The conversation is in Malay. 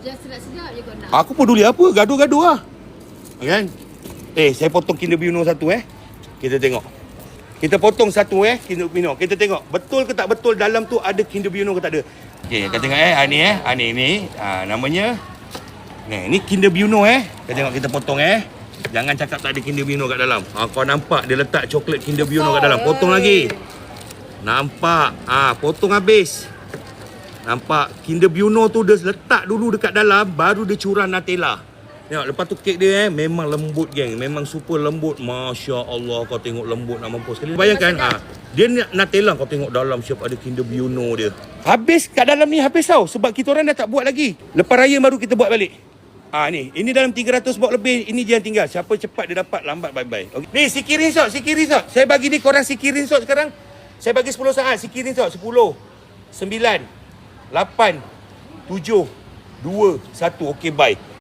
Just sedap-sedap je kau nak. Aku peduli apa? Gaduh-gaduh lah. Kan? Saya potong Kinder Bueno satu Kita tengok. Kita potong satu Kinder Bueno. Kita tengok betul ke tak betul dalam tu ada Kinder Bueno ke tak ada. Okey, kita tengok ni namanya. Ni Kinder Bueno Kita tengok, kita potong Jangan cakap tak ada Kinder Bueno kat dalam. Kau nampak dia letak coklat Kinder Bueno kat dalam. Potong lagi. Nampak? Potong habis. Nampak? Kinder Bueno tu dia letak dulu dekat dalam, baru dia curah Nutella. Tengok, lepas tu kek dia memang lembut geng. Memang super lembut. Masya Allah, kau tengok lembut nak mampus sekali. Bayangkan, dia Nutella, kau tengok dalam siap ada Kinder Bueno dia. Habis kat dalam ni, habis tau. Sebab kita orang dah tak buat lagi. Lepas raya baru kita buat balik. Ini dalam 300 box lebih. Ini je yang tinggal. Siapa cepat dia dapat, lambat bye-bye. Okay. Ni, sikit resort. Saya bagi ni korang sikit resort sekarang. Saya bagi 10 saat. Sikit resort. 10, 9, 8, 7, 2, 1. Okay, bye.